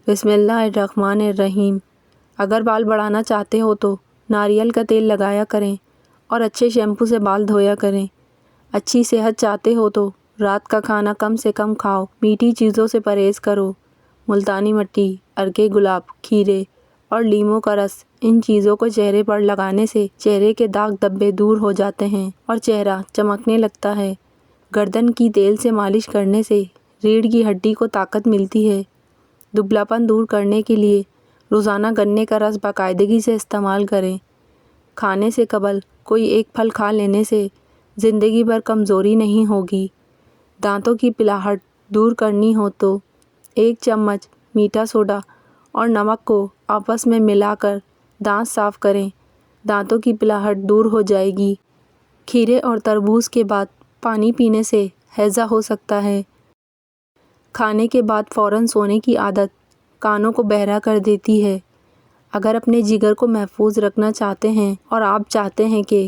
بسم اللہ الرحمن الرحیم۔ اگر بال بڑھانا چاہتے ہو تو ناریل کا تیل لگایا کریں اور اچھے شیمپو سے بال دھویا کریں۔ اچھی صحت چاہتے ہو تو رات کا کھانا کم سے کم کھاؤ، میٹھی چیزوں سے پرہیز کرو۔ ملتانی مٹی، ارکے گلاب، کھیرے اور لیموں کا رس، ان چیزوں کو چہرے پر لگانے سے چہرے کے داغ دھبے دور ہو جاتے ہیں اور چہرہ چمکنے لگتا ہے۔ گردن کی تیل سے مالش کرنے سے ریڑھ کی ہڈی کو طاقت ملتی ہے۔ دبلاپن دور کرنے کے لیے روزانہ گنے کا رس باقاعدگی سے استعمال کریں۔ کھانے سے قبل کوئی ایک پھل کھا لینے سے زندگی بھر کمزوری نہیں ہوگی۔ دانتوں کی پلاہٹ دور کرنی ہو تو 1 چمچ میٹھا سوڈا اور نمک کو آپس میں ملا کر دانت صاف کریں، دانتوں کی پلاہٹ دور ہو جائے گی۔ کھیرے اور تربوز کے بعد پانی پینے سے ہیضہ ہو سکتا ہے۔ کھانے کے بعد فوراً سونے کی عادت کانوں کو بہرا کر دیتی ہے۔ اگر اپنے جگر کو محفوظ رکھنا چاہتے ہیں اور آپ چاہتے ہیں کہ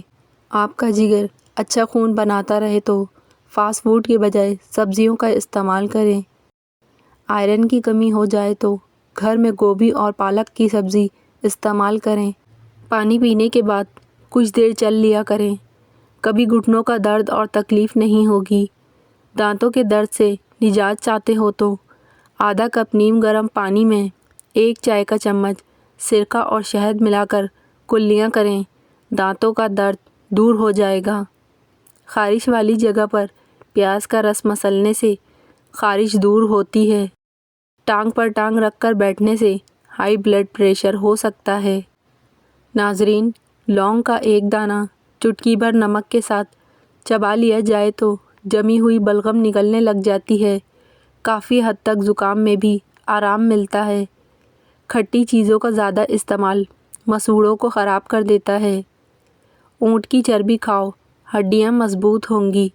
آپ کا جگر اچھا خون بناتا رہے تو فاسٹ فوڈ کے بجائے سبزیوں کا استعمال کریں۔ آئرن کی کمی ہو جائے تو گھر میں گوبھی اور پالک کی سبزی استعمال کریں۔ پانی پینے کے بعد کچھ دیر چل لیا کریں، کبھی گھٹنوں کا درد اور تکلیف نہیں ہوگی۔ دانتوں کے درد سے نجات چاہتے ہو تو آدھا کپ نیم گرم پانی میں 1 چائے کا چمچ سرکہ اور شہد ملا کر کلیاں کریں، دانتوں کا درد دور ہو جائے گا۔ خارش والی جگہ پر پیاز کا رس مسلنے سے خارش دور ہوتی ہے۔ ٹانگ پر ٹانگ رکھ کر بیٹھنے سے ہائی بلڈ پریشر ہو سکتا ہے۔ ناظرین، لونگ کا 1 دانہ چٹکی بھر نمک کے ساتھ چبا لیا جائے تو جمی ہوئی بلغم نکلنے لگ جاتی ہے۔ کافی حد تک زکام میں بھی آرام ملتا ہے۔ کھٹی چیزوں کا زیادہ استعمال مسوڑھوں کو خراب کر دیتا ہے۔ اونٹ کی چربی کھاؤ، ہڈیاں مضبوط ہوں گی۔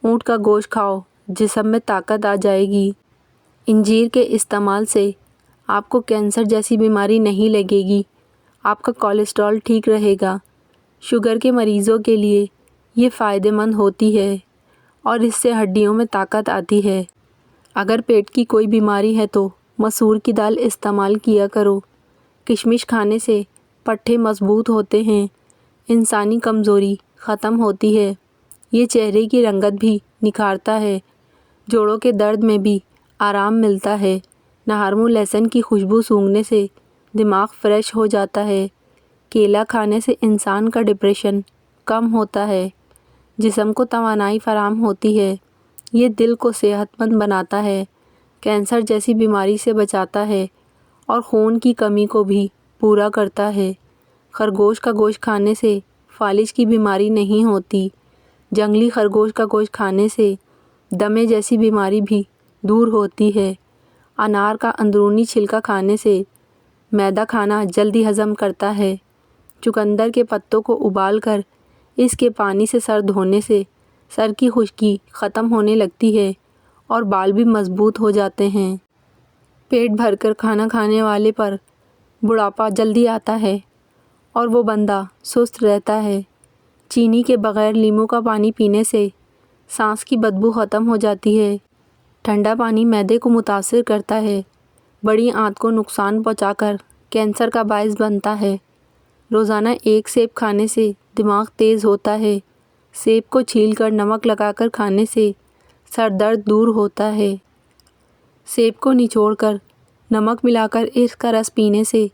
اونٹ کا گوشت کھاؤ، جسم میں طاقت آ جائے گی۔ انجیر کے استعمال سے آپ کو کینسر جیسی بیماری نہیں لگے گی۔ آپ کا کولیسٹرول ٹھیک رہے گا۔ شوگر کے مریضوں کے لیے یہ فائدہ مند ہوتی ہے اور اس سے ہڈیوں میں طاقت آتی ہے۔ اگر پیٹ کی کوئی بیماری ہے تو مسور کی دال استعمال کیا کرو۔ کشمش کھانے سے پٹھے مضبوط ہوتے ہیں، انسانی کمزوری ختم ہوتی ہے۔ یہ چہرے کی رنگت بھی نکھارتا ہے، جوڑوں کے درد میں بھی آرام ملتا ہے۔ نہارمو لہسن کی خوشبو سونگھنے سے دماغ فریش ہو جاتا ہے۔ کیلا کھانے سے انسان کا ڈپریشن کم ہوتا ہے، جسم کو توانائی فراہم ہوتی ہے۔ یہ دل کو صحت مند بناتا ہے، کینسر جیسی بیماری سے بچاتا ہے اور خون کی کمی کو بھی پورا کرتا ہے۔ خرگوش کا گوشت کھانے سے فالج کی بیماری نہیں ہوتی۔ جنگلی خرگوش کا گوشت کھانے سے دمے جیسی بیماری بھی دور ہوتی ہے۔ انار کا اندرونی چھلکا کھانے سے معدہ کھانا جلدی ہضم کرتا ہے۔ چقندر کے پتوں کو ابال کر اس کے پانی سے سر دھونے سے سر کی خشکی ختم ہونے لگتی ہے اور بال بھی مضبوط ہو جاتے ہیں۔ پیٹ بھر کر کھانا کھانے والے پر بڑھاپا جلدی آتا ہے اور وہ بندہ سست رہتا ہے۔ چینی کے بغیر لیموں کا پانی پینے سے سانس کی بدبو ختم ہو جاتی ہے۔ ٹھنڈا پانی معدے کو متاثر کرتا ہے، بڑی آنت کو نقصان پہنچا کر کینسر کا باعث بنتا ہے۔ روزانہ 1 سیب کھانے سے دماغ تیز ہوتا ہے۔ سیب کو چھیل کر نمک لگا کر کھانے سے سر درد دور ہوتا ہے۔ سیب کو نچوڑ کر نمک ملا کر اس کا رس پینے سے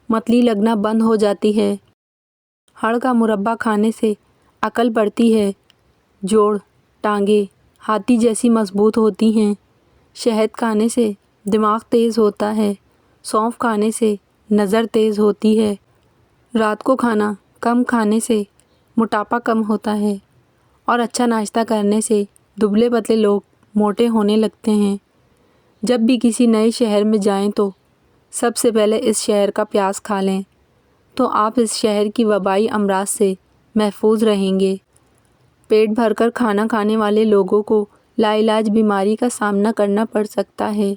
متلی لگنا بند ہو جاتی ہے۔ ہڑ کا مربع کھانے سے عقل بڑھتی ہے، جوڑ، ٹانگیں ہاتھی جیسی مضبوط ہوتی ہیں۔ شہد کھانے سے دماغ تیز ہوتا ہے۔ سونف کھانے سے نظر تیز ہوتی ہے۔ رات کو کھانا کم کھانے سے موٹاپا کم ہوتا ہے اور اچھا ناشتہ کرنے سے دبلے پتلے لوگ موٹے ہونے لگتے ہیں۔ جب بھی کسی نئے شہر میں جائیں تو سب سے پہلے اس شہر کا پیاز کھا لیں تو آپ اس شہر کی وبائی امراض سے محفوظ رہیں گے۔ پیٹ بھر کر کھانا کھانے والے لوگوں کو لا علاج بیماری کا سامنا کرنا پڑ سکتا ہے۔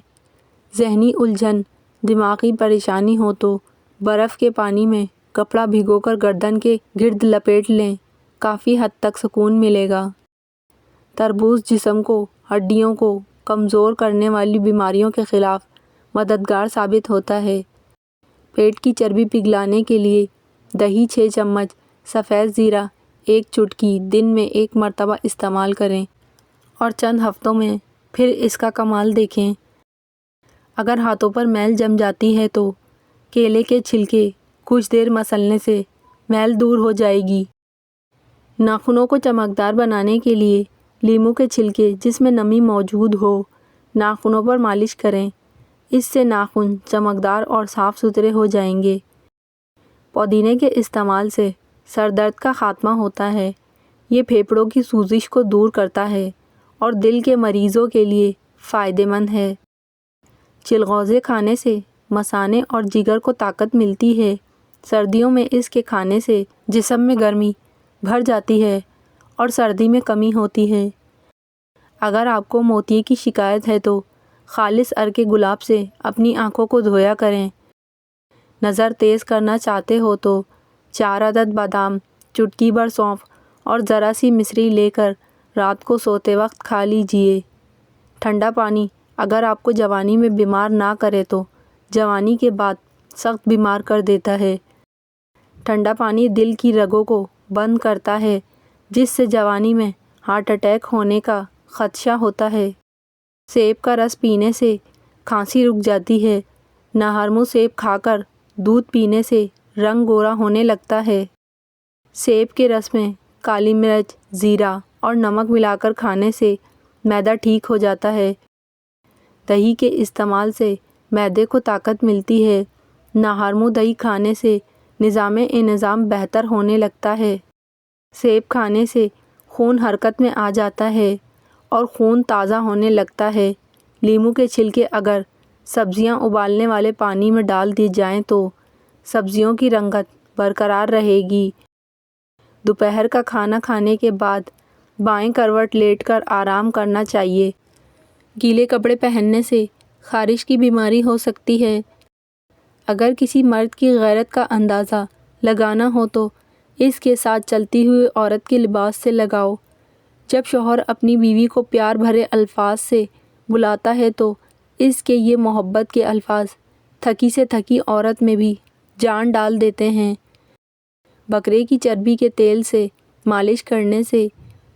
ذہنی الجھن، دماغی پریشانی ہو تو برف کے پانی میں کپڑا بھگو کر گردن کے گرد لپیٹ لیں، کافی حد تک سکون ملے گا۔ تربوز جسم کو، ہڈیوں کو کمزور کرنے والی بیماریوں کے خلاف مددگار ثابت ہوتا ہے۔ پیٹ کی چربی پگھلانے کے لیے دہی 6 چمچ، سفید زیرہ 1 چٹکی دن میں 1 مرتبہ استعمال کریں اور چند ہفتوں میں پھر اس کا کمال دیکھیں۔ اگر ہاتھوں پر میل جم جاتی ہے تو کیلے کے چھلکے کچھ دیر مسلنے سے میل دور ہو جائے گی۔ ناخنوں کو چمکدار بنانے کے لیے لیموں کے چھلکے جس میں نمی موجود ہو ناخنوں پر مالش کریں، اس سے ناخن چمکدار اور صاف ستھرے ہو جائیں گے۔ پودینے کے استعمال سے سر درد کا خاتمہ ہوتا ہے۔ یہ پھیپھڑوں کی سوزش کو دور کرتا ہے اور دل کے مریضوں کے لیے فائدہ مند ہے۔ چلغوزے کھانے سے مثانے اور جگر کو طاقت ملتی ہے۔ سردیوں میں اس کے کھانے سے جسم میں گرمی بھر جاتی ہے اور سردی میں کمی ہوتی ہے۔ اگر آپ کو موتیے کی شکایت ہے تو خالص عرق گلاب سے اپنی آنکھوں کو دھویا کریں۔ نظر تیز کرنا چاہتے ہو تو 4 عدد بادام، چٹکی بھر سونف اور ذرا سی مصری لے کر رات کو سوتے وقت کھا لیجیے۔ ٹھنڈا پانی اگر آپ کو جوانی میں بیمار نہ کرے تو جوانی کے بعد سخت بیمار کر دیتا ہے۔ ٹھنڈا پانی دل کی رگوں کو بند کرتا ہے جس سے جوانی میں ہارٹ اٹیک ہونے کا خدشہ ہوتا ہے۔ سیب کا رس پینے سے کھانسی رک جاتی ہے۔ نہرمو سیب کھا کر دودھ پینے سے رنگ گورا ہونے لگتا ہے۔ سیب کے رس میں کالی مرچ، زیرہ اور نمک ملا کر کھانے سے معدہ ٹھیک ہو جاتا ہے۔ دہی کے استعمال سے معدے کو طاقت ملتی ہے۔ نہرمو دہی کھانے سے نظام انہضام بہتر ہونے لگتا ہے۔ سیب کھانے سے خون حرکت میں آ جاتا ہے اور خون تازہ ہونے لگتا ہے۔ لیموں کے چھلکے اگر سبزیاں ابالنے والے پانی میں ڈال دی جائیں تو سبزیوں کی رنگت برقرار رہے گی۔ دوپہر کا کھانا کھانے کے بعد بائیں کروٹ لیٹ کر آرام کرنا چاہیے۔ گیلے کپڑے پہننے سے خارش کی بیماری ہو سکتی ہے۔ اگر کسی مرد کی غیرت کا اندازہ لگانا ہو تو اس کے ساتھ چلتی ہوئی عورت کے لباس سے لگاؤ۔ جب شوہر اپنی بیوی کو پیار بھرے الفاظ سے بلاتا ہے تو اس کے یہ محبت کے الفاظ تھکی سے تھکی عورت میں بھی جان ڈال دیتے ہیں۔ بکرے کی چربی کے تیل سے مالش کرنے سے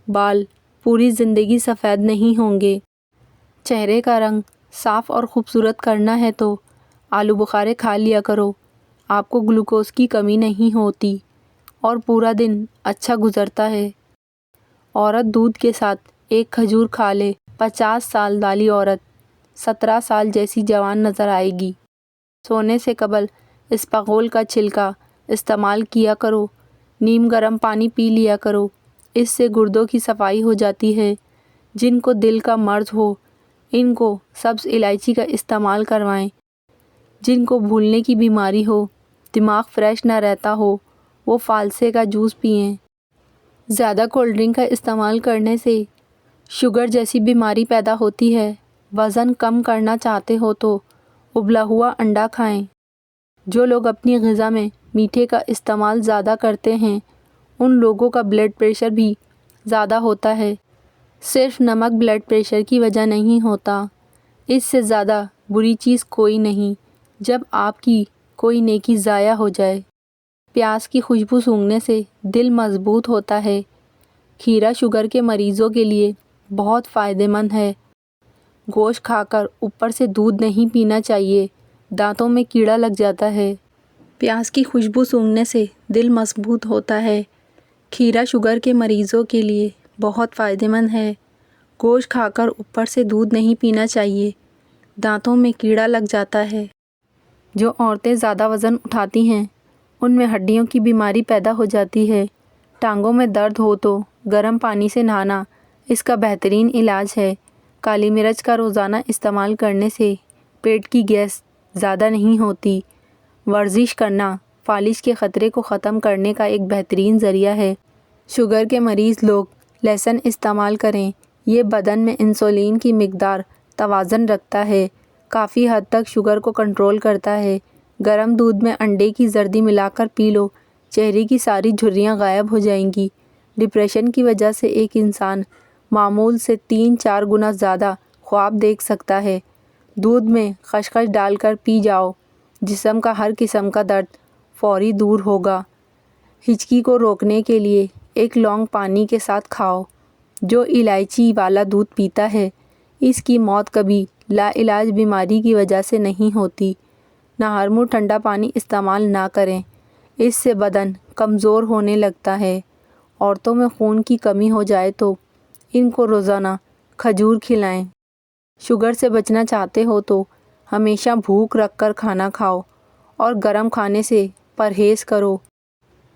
بال پوری زندگی سفید نہیں ہوں گے۔ چہرے کا رنگ صاف اور خوبصورت کرنا ہے تو آلو بخارے کھا لیا کرو۔ آپ کو گلوکوز کی کمی نہیں ہوتی اور پورا دن اچھا گزرتا ہے۔ عورت دودھ کے ساتھ 1 کھجور کھا لے، 50 سال والی عورت 17 سال جیسی جوان نظر آئے گی۔ سونے سے قبل اسپغول کا چھلکا استعمال کیا کرو۔ نیم گرم پانی پی لیا کرو، اس سے گردوں کی صفائی ہو جاتی ہے۔ جن کو دل کا مرض ہو ان کو سبز الائچی کا استعمال کروائیں۔ جن کو بھولنے کی بیماری ہو، دماغ فریش نہ رہتا ہو، وہ فالسے کا جوس پئیں۔ زیادہ کولڈ ڈرنک کا استعمال کرنے سے شوگر جیسی بیماری پیدا ہوتی ہے۔ وزن کم کرنا چاہتے ہو تو ابلا ہوا انڈا کھائیں۔ جو لوگ اپنی غذا میں میٹھے کا استعمال زیادہ کرتے ہیں ان لوگوں کا بلڈ پریشر بھی زیادہ ہوتا ہے۔ صرف نمک بلڈ پریشر کی وجہ نہیں ہوتا، اس سے زیادہ بری چیز کوئی نہیں جب آپ کی کوئی نیکی ضائع ہو جائے۔ پیاز کی خوشبو سونگھنے سے دل مضبوط ہوتا ہے۔ کھیرا شوگر کے مریضوں کے لیے بہت فائدہ مند ہے۔ گوشت کھا کر اوپر سے دودھ نہیں پینا چاہیے، دانتوں میں کیڑا لگ جاتا ہے۔ پیاز کی خوشبو سونگھنے سے دل مضبوط ہوتا ہے۔ کھیرا شوگر کے مریضوں کے لیے بہت فائدہ مند ہے۔ گوشت کھا کر اوپر سے دودھ نہیں پینا چاہیے، دانتوں میں کیڑا لگ جاتا ہے۔ جو عورتیں زیادہ وزن اٹھاتی ہیں ان میں ہڈیوں کی بیماری پیدا ہو جاتی ہے۔ ٹانگوں میں درد ہو تو گرم پانی سے نہانا اس کا بہترین علاج ہے۔ کالی مرچ کا روزانہ استعمال کرنے سے پیٹ کی گیس زیادہ نہیں ہوتی۔ ورزش کرنا فالج کے خطرے کو ختم کرنے کا ایک بہترین ذریعہ ہے۔ شوگر کے مریض لوگ لہسن استعمال کریں، یہ بدن میں انسولین کی مقدار توازن رکھتا ہے، کافی حد تک شوگر کو کنٹرول کرتا ہے۔ گرم دودھ میں انڈے کی زردی ملا کر پی لو، چہرے کی ساری جھریاں غائب ہو جائیں گی۔ ڈپریشن کی وجہ سے ایک انسان معمول سے 3-4 گنا زیادہ خواب دیکھ سکتا ہے۔ دودھ میں خشخش ڈال کر پی جاؤ، جسم کا ہر قسم کا درد فوری دور ہوگا۔ ہچکی کو روکنے کے لیے ایک لونگ پانی کے ساتھ کھاؤ۔ جو الائچی والا دودھ پیتا ہے اس کی موت کبھی لا علاج بیماری کی وجہ سے نہیں ہوتی۔ نہار منہ ٹھنڈا پانی استعمال نہ کریں، اس سے بدن کمزور ہونے لگتا ہے۔ عورتوں میں خون کی کمی ہو جائے تو ان کو روزانہ کھجور کھلائیں۔ شوگر سے بچنا چاہتے ہو تو ہمیشہ بھوک رکھ کر کھانا کھاؤ اور گرم کھانے سے پرہیز کرو۔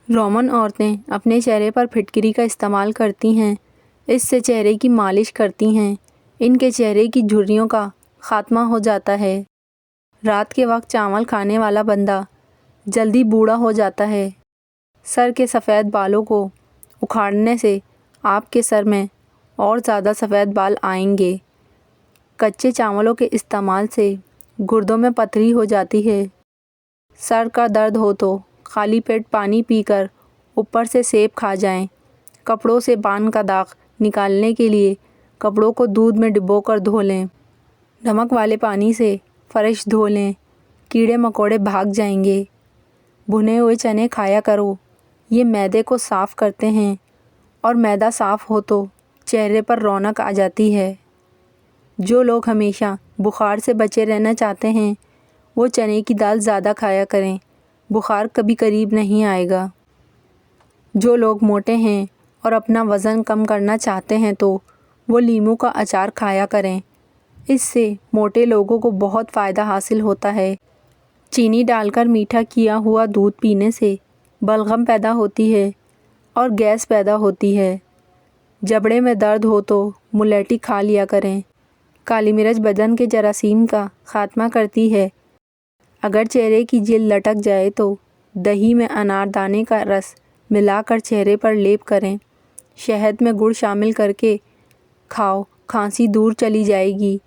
رومن عورتیں اپنے چہرے پر پھٹکری کا استعمال کرتی ہیں، اس سے چہرے کی مالش کرتی ہیں، ان کے چہرے کی جھریوں کا خاتمہ ہو جاتا ہے۔ رات کے وقت چاول کھانے والا بندہ جلدی بوڑھا ہو جاتا ہے۔ سر کے سفید بالوں کو اکھاڑنے سے آپ کے سر میں اور زیادہ سفید بال آئیں گے۔ کچے چاولوں کے استعمال سے گردوں میں پتھری ہو جاتی ہے۔ سر کا درد ہو تو خالی پیٹ پانی پی کر اوپر سے سیب کھا جائیں۔ کپڑوں سے بان کا داغ نکالنے کے لیے کپڑوں کو دودھ میں ڈبو کر دھو لیں۔ نمک والے پانی سے فرش دھو لیں، کیڑے مکوڑے بھاگ جائیں گے۔ بھنے ہوئے چنے کھایا کرو، یہ معدے کو صاف کرتے ہیں اور معدہ صاف ہو تو چہرے پر رونق آ جاتی ہے۔ جو لوگ ہمیشہ بخار سے بچے رہنا چاہتے ہیں وہ چنے کی دال زیادہ کھایا کریں، بخار کبھی قریب نہیں آئے گا۔ جو لوگ موٹے ہیں اور اپنا وزن کم کرنا چاہتے ہیں تو وہ لیموں کا اچار کھایا کریں، اس سے موٹے لوگوں کو بہت فائدہ حاصل ہوتا ہے۔ چینی ڈال کر میٹھا کیا ہوا دودھ پینے سے بلغم پیدا ہوتی ہے اور گیس پیدا ہوتی ہے۔ جبڑے میں درد ہو تو ملیٹھی کھا لیا کریں۔ کالی مرچ بدن کے جراثیم کا خاتمہ کرتی ہے۔ اگر چہرے کی جلد لٹک جائے تو دہی میں انار دانے کا رس ملا کر چہرے پر لیپ کریں۔ شہد میں گڑ شامل کر کے کھاؤ، کھانسی دور چلی جائے گی۔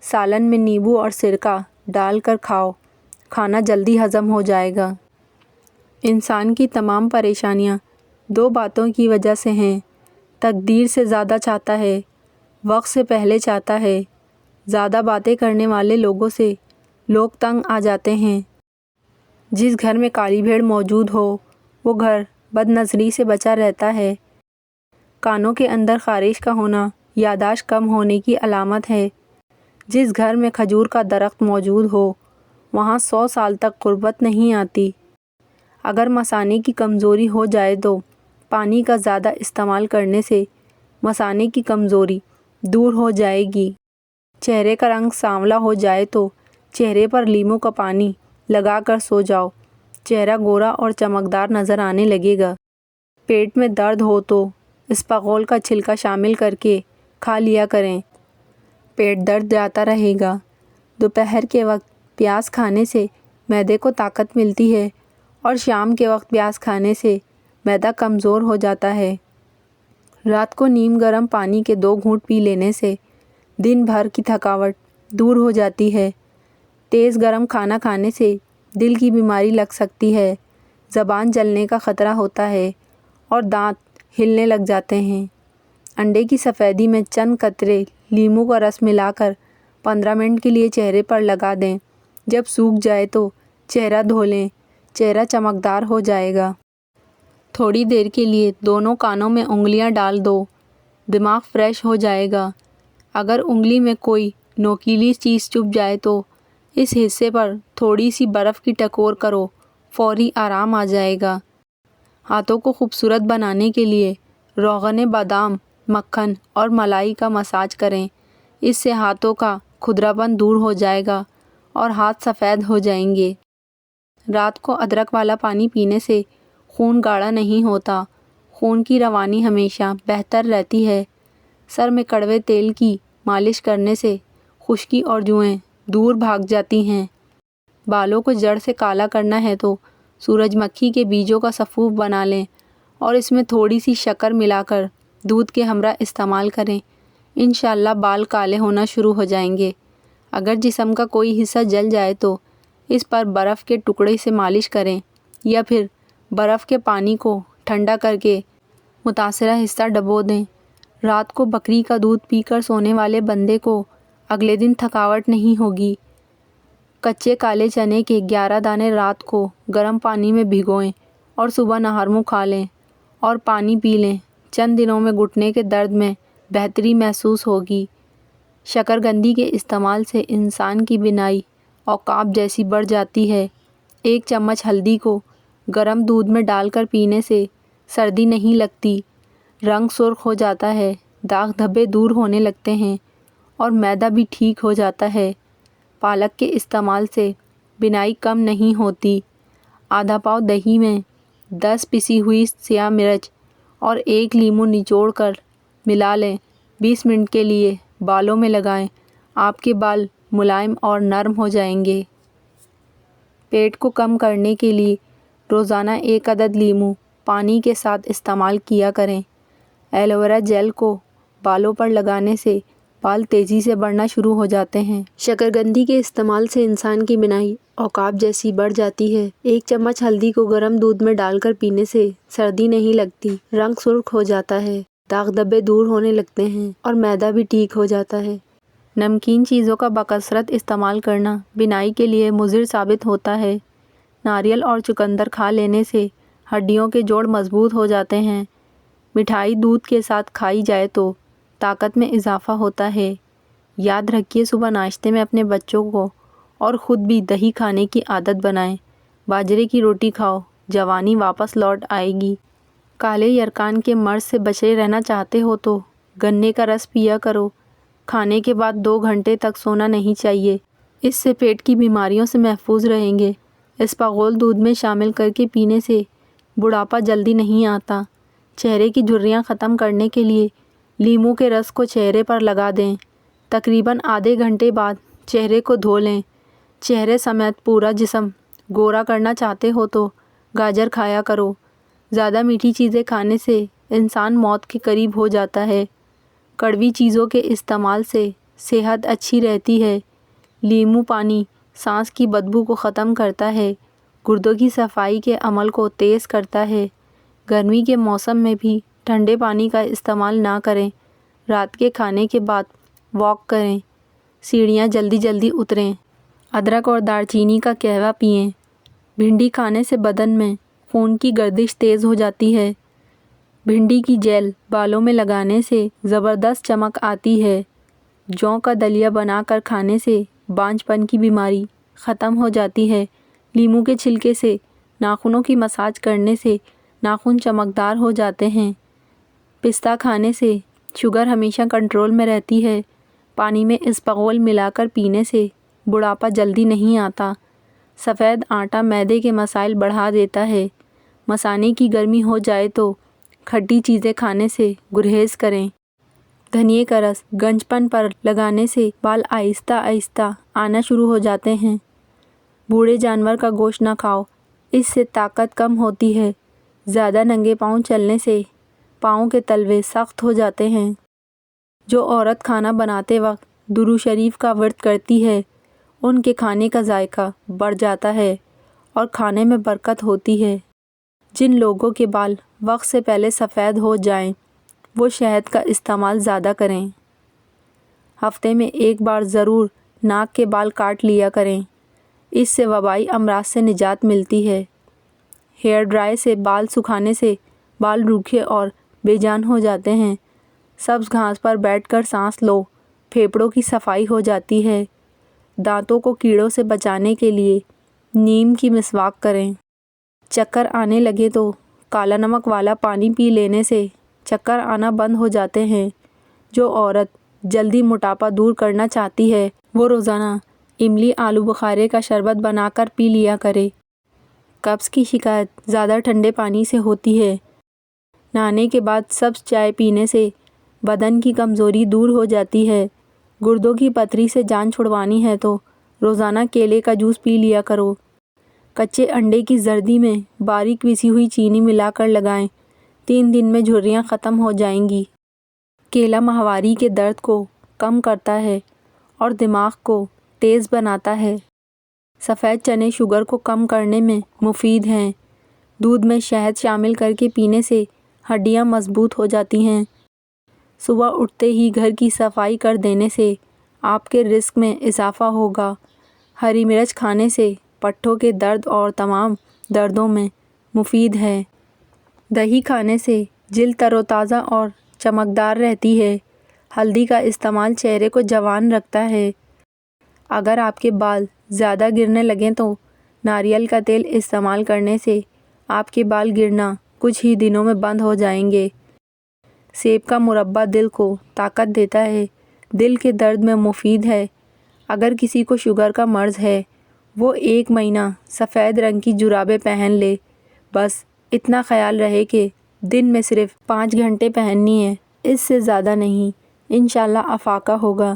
سالن میں نیبو اور سرکہ ڈال کر کھاؤ، کھانا جلدی ہضم ہو جائے گا۔ انسان کی تمام پریشانیاں دو باتوں کی وجہ سے ہیں: تقدیر سے زیادہ چاہتا ہے، وقت سے پہلے چاہتا ہے۔ زیادہ باتیں کرنے والے لوگوں سے لوگ تنگ آ جاتے ہیں۔ جس گھر میں کالی بھیڑ موجود ہو وہ گھر بد نظری سے بچا رہتا ہے۔ کانوں کے اندر خارش کا ہونا یادداشت کم ہونے کی علامت ہے۔ جس گھر میں کھجور کا درخت موجود ہو وہاں 100 سال تک غربت نہیں آتی۔ اگر مثانے کی کمزوری ہو جائے تو پانی کا زیادہ استعمال کرنے سے مثانے کی کمزوری دور ہو جائے گی۔ چہرے کا رنگ سانولا ہو جائے تو چہرے پر لیموں کا پانی لگا کر سو جاؤ، چہرہ گورا اور چمکدار نظر آنے لگے گا۔ پیٹ میں درد ہو تو اسپاغول کا چھلکا شامل کر کے کھا لیا کریں، پیٹ درد جاتا رہے گا۔ دوپہر کے وقت پیاز کھانے سے معدے کو طاقت ملتی ہے اور شام کے وقت پیاز کھانے سے معدہ کمزور ہو جاتا ہے۔ رات کو نیم گرم پانی کے 2 گھونٹ پی لینے سے دن بھر کی تھکاوٹ دور ہو جاتی ہے۔ تیز گرم کھانا کھانے سے دل کی بیماری لگ سکتی ہے، زبان جلنے کا خطرہ ہوتا ہے اور دانت ہلنے لگ جاتے ہیں۔ انڈے کی سفیدی میں چند قطرے لیموں کا رس ملا کر 15 منٹ کے لیے چہرے پر لگا دیں۔ جب سوکھ جائے تو چہرہ دھو لیں، چہرہ چمکدار ہو جائے گا۔ تھوڑی دیر کے لیے دونوں کانوں میں انگلیاں ڈال دو، دماغ فریش ہو جائے گا۔ اگر انگلی میں کوئی نوکیلی چیز چبھ جائے تو اس حصے پر تھوڑی سی برف کی ٹکور کرو، فوری آرام آ جائے گا۔ ہاتھوں کو خوبصورت بنانے کے لیے روغن بادام، مکھن اور ملائی کا مساج کریں، اس سے ہاتھوں کا کھردراپن دور ہو جائے گا اور ہاتھ سفید ہو جائیں گے۔ رات کو ادرک والا پانی پینے سے خون گاڑھا نہیں ہوتا، خون کی روانی ہمیشہ بہتر رہتی ہے۔ سر میں کڑوے تیل کی مالش کرنے سے خشکی اور جوئیں دور بھاگ جاتی ہیں۔ بالوں کو جڑ سے کالا کرنا ہے تو سورج مکھی کے بیجوں کا سفوف بنا لیں اور اس میں تھوڑی سی شکر ملا کر دودھ کے ہمراہ استعمال کریں، انشاءاللہ بال کالے ہونا شروع ہو جائیں گے۔ اگر جسم کا کوئی حصہ جل جائے تو اس پر برف کے ٹکڑے سے مالش کریں یا پھر برف کے پانی کو ٹھنڈا کر کے متاثرہ حصہ ڈبو دیں۔ رات کو بکری کا دودھ پی کر سونے والے بندے کو اگلے دن تھکاوٹ نہیں ہوگی۔ کچے کالے چنے کے 11 دانے رات کو گرم پانی میں بھگوئیں اور صبح نہار منہ کھا لیں اور پانی پی لیں۔ چند دنوں میں گھٹنے کے درد میں بہتری محسوس ہوگی۔ شکرگندی کے استعمال سے انسان کی بینائی عقاب جیسی بڑھ جاتی ہے۔ 1 چمچ ہلدی کو گرم دودھ میں ڈال کر پینے سے سردی نہیں لگتی، رنگ سرخ ہو جاتا ہے، داغ دھبے دور ہونے لگتے ہیں اور معدہ بھی ٹھیک ہو جاتا ہے۔ پالک کے استعمال سے بینائی کم نہیں ہوتی۔ آدھا پاؤ دہی میں 10 پسی ہوئی سیاہ مرچ اور 1 لیموں نچوڑ کر ملا لیں۔ 20 منٹ کے لیے بالوں میں لگائیں، آپ کے بال ملائم اور نرم ہو جائیں گے۔ پیٹ کو کم کرنے کے لیے روزانہ 1 عدد لیموں پانی کے ساتھ استعمال کیا کریں۔ ایلو ویرا جیل کو بالوں پر لگانے سے بال تیزی سے بڑھنا شروع ہو جاتے ہیں۔ شکرگندی کے استعمال سے انسان کی بینائی عقاب جیسی بڑھ جاتی ہے۔ 1 چمچ ہلدی کو گرم دودھ میں ڈال کر پینے سے سردی نہیں لگتی، رنگ سرخ ہو جاتا ہے، داغ دھبے دور ہونے لگتے ہیں اور معدہ بھی ٹھیک ہو جاتا ہے۔ نمکین چیزوں کا بکثرت استعمال کرنا بینائی کے لیے مضر ثابت ہوتا ہے۔ ناریل اور چقندر کھا لینے سے ہڈیوں کے جوڑ مضبوط ہو جاتے ہیں۔ مٹھائی دودھ کے ساتھ کھائی جائے تو طاقت میں اضافہ ہوتا ہے۔ یاد رکھیے، صبح ناشتے میں اپنے بچوں کو اور خود بھی دہی کھانے کی عادت بنائیں۔ باجرے کی روٹی کھاؤ، جوانی واپس لوٹ آئے گی۔ کالے یرقان کے مرض سے بچے رہنا چاہتے ہو تو گنے کا رس پیا کرو۔ کھانے کے بعد 2 گھنٹے تک سونا نہیں چاہیے، اس سے پیٹ کی بیماریوں سے محفوظ رہیں گے۔ اسپاغول دودھ میں شامل کر کے پینے سے بڑھاپا جلدی نہیں آتا۔ چہرے کی جھریاں ختم کرنے کے لیے لیموں کے رس کو چہرے پر لگا دیں۔ تقریباً آدھے گھنٹے بعد چہرے کو دھو لیں۔ چہرے سمیت پورا جسم گورا کرنا چاہتے ہو تو گاجر کھایا کرو۔ زیادہ میٹھی چیزیں کھانے سے انسان موت کے قریب ہو جاتا ہے۔ کڑوی چیزوں کے استعمال سے صحت اچھی رہتی ہے۔ لیموں پانی سانس کی بدبو کو ختم کرتا ہے، گردوں کی صفائی کے عمل کو تیز کرتا ہے۔ گرمی کے موسم میں بھی ٹھنڈے پانی کا استعمال نہ کریں۔ رات کے کھانے کے بعد واک کریں، سیڑھیاں جلدی جلدی اتریں۔ ادرک اور دار چینی کا قہوہ پئیں۔ بھنڈی کھانے سے بدن میں خون کی گردش تیز ہو جاتی ہے۔ بھنڈی کی جیل بالوں میں لگانے سے زبردست چمک آتی ہے۔ جو کا دلیا بنا کر کھانے سے بانجھ پن کی بیماری ختم ہو جاتی ہے۔ لیموں کے چھلکے سے ناخنوں کی مساج کرنے سے ناخن چمکدار ہو جاتے ہیں۔ پستہ کھانے سے شوگر ہمیشہ کنٹرول میں رہتی ہے۔ پانی میں اسپاغول ملا کر پینے سے بڑھاپا جلدی نہیں آتا۔ سفید آٹا معدے کے مسائل بڑھا دیتا ہے۔ مثانے کی گرمی ہو جائے تو کھٹی چیزیں کھانے سے گریز کریں۔ دھنیے کا رس گنج پن پر لگانے سے بال آہستہ آہستہ آنا شروع ہو جاتے ہیں۔ بوڑھے جانور کا گوشت نہ کھاؤ، اس سے طاقت کم ہوتی ہے۔ زیادہ ننگے پاؤں چلنے سے پاؤں کے تلوے سخت ہو جاتے ہیں۔ جو عورت کھانا بناتے وقت درود شریف کا ورد کرتی ہے، ان کے کھانے کا ذائقہ بڑھ جاتا ہے اور کھانے میں برکت ہوتی ہے۔ جن لوگوں کے بال وقت سے پہلے سفید ہو جائیں وہ شہد کا استعمال زیادہ کریں۔ ہفتے میں 1 بار ضرور ناک کے بال کاٹ لیا کریں، اس سے وبائی امراض سے نجات ملتی ہے۔ ہیئر ڈرائی سے بال سکھانے سے بال روکھے اور بے جان ہو جاتے ہیں۔ سبز گھاس پر بیٹھ کر سانس لو، پھیپھڑوں کی صفائی ہو جاتی ہے۔ دانتوں کو کیڑوں سے بچانے کے لیے نیم کی مسواک کریں۔ چکر آنے لگے تو کالا نمک والا پانی پی لینے سے چکر آنا بند ہو جاتے ہیں۔ جو عورت جلدی موٹاپا دور کرنا چاہتی ہے وہ روزانہ املی آلو بخارے کا شربت بنا کر پی لیا کرے۔ قبض کی شکایت زیادہ ٹھنڈے پانی سے ہوتی ہے۔ نہانے کے بعد سبز چائے پینے سے بدن کی کمزوری دور ہو جاتی ہے۔ گردوں کی پتھری سے جان چھڑوانی ہے تو روزانہ کیلے کا جوس پی لیا کرو۔ کچے انڈے کی زردی میں باریک پیسی ہوئی چینی ملا کر لگائیں، 3 دن میں جھریاں ختم ہو جائیں گی۔ کیلا ماہواری کے درد کو کم کرتا ہے اور دماغ کو تیز بناتا ہے۔ سفید چنے شوگر کو کم کرنے میں مفید ہیں۔ دودھ میں شہد شامل کر کے پینے سے ہڈیاں مضبوط ہو جاتی ہیں۔ صبح اٹھتے ہی گھر کی صفائی کر دینے سے آپ کے رزق میں اضافہ ہوگا۔ ہری مرچ کھانے سے پٹھوں کے درد اور تمام دردوں میں مفید ہے۔ دہی کھانے سے جلد تر و تازہ اور چمکدار رہتی ہے۔ ہلدی کا استعمال چہرے کو جوان رکھتا ہے۔ اگر آپ کے بال زیادہ گرنے لگیں تو ناریل کا تیل استعمال کرنے سے آپ کے بال گرنا کچھ ہی دنوں میں بند ہو جائیں گے۔ سیب کا مربا دل کو طاقت دیتا ہے، دل کے درد میں مفید ہے۔ اگر کسی کو شوگر کا مرض ہے وہ 1 مہینہ سفید رنگ کی جرابیں پہن لے، بس اتنا خیال رہے کہ دن میں صرف 5 گھنٹے پہننی ہے، اس سے زیادہ نہیں، انشاءاللہ افاقہ ہوگا۔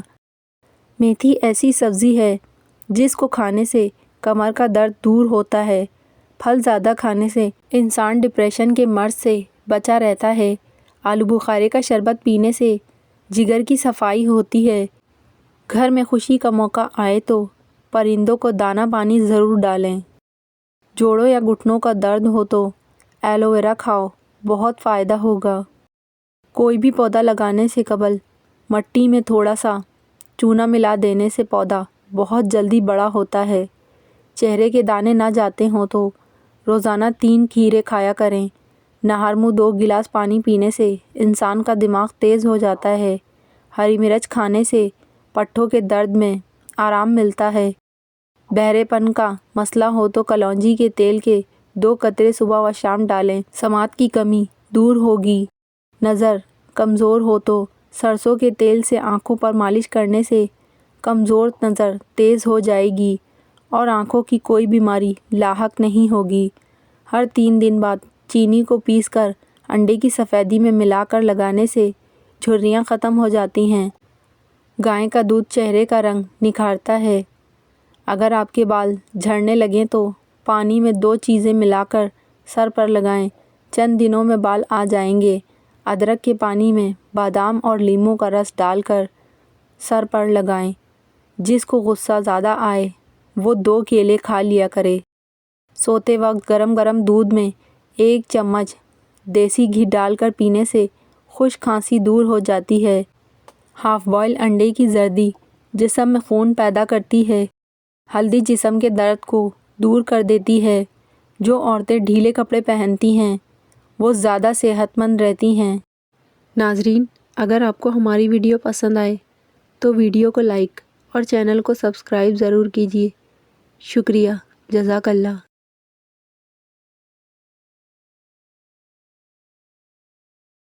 میتھی ایسی سبزی ہے جس کو کھانے سے کمر کا درد دور ہوتا ہے۔ پھل زیادہ کھانے سے انسان ڈپریشن کے مرض سے بچا رہتا ہے۔ آلو بخارے کا شربت پینے سے جگر کی صفائی ہوتی ہے۔ گھر میں خوشی کا موقع آئے تو پرندوں کو دانہ پانی ضرور ڈالیں۔ جوڑوں یا گھٹنوں کا درد ہو تو ایلو ویرا کھاؤ، بہت فائدہ ہوگا۔ کوئی بھی پودا لگانے سے قبل مٹی میں تھوڑا سا چونا ملا دینے سے پودا بہت جلدی بڑا ہوتا ہے۔ چہرے کے دانے نہ جاتے ہوں تو روزانہ 3 کھیرے کھایا کریں۔ نہار منہ 2 گلاس پانی پینے سے انسان کا دماغ تیز ہو جاتا ہے۔ ہری مرچ کھانے سے پٹھوں کے درد میں آرام ملتا ہے۔ بہرے پن کا مسئلہ ہو تو کلونجی کے تیل کے 2 قطرے صبح و شام ڈالیں، سماعت کی کمی دور ہوگی۔ نظر کمزور ہو تو سرسوں کے تیل سے آنکھوں پر مالش کرنے سے کمزور نظر تیز ہو جائے گی اور آنکھوں کی کوئی بیماری لاحق نہیں ہوگی۔ ہر 3 دن بعد چینی کو پیس کر انڈے کی سفیدی میں ملا کر لگانے سے جھریاں ختم ہو جاتی ہیں۔ گائے کا دودھ چہرے کا رنگ نکھارتا ہے۔ اگر آپ کے بال جھڑنے لگیں تو پانی میں 2 چیزیں ملا کر سر پر لگائیں، چند دنوں میں بال آ جائیں گے۔ ادرک کے پانی میں بادام اور لیموں کا رس ڈال کر سر پر لگائیں۔ جس کو غصہ زیادہ آئے وہ 2 کیلے کھا لیا کرے۔ سوتے وقت گرم گرم دودھ میں 1 چمچ دیسی گھی ڈال کر پینے سے خشک کھانسی دور ہو جاتی ہے۔ ہاف بوائل انڈے کی زردی جسم میں خون پیدا کرتی ہے۔ ہلدی جسم کے درد کو دور کر دیتی ہے۔ جو عورتیں ڈھیلے کپڑے پہنتی ہیں وہ زیادہ صحت مند رہتی ہیں۔ ناظرین، اگر آپ کو ہماری ویڈیو پسند آئے تو ویڈیو کو لائک اور چینل کو سبسکرائب ضرور کیجیے۔ شکریہ، جزاک اللہ۔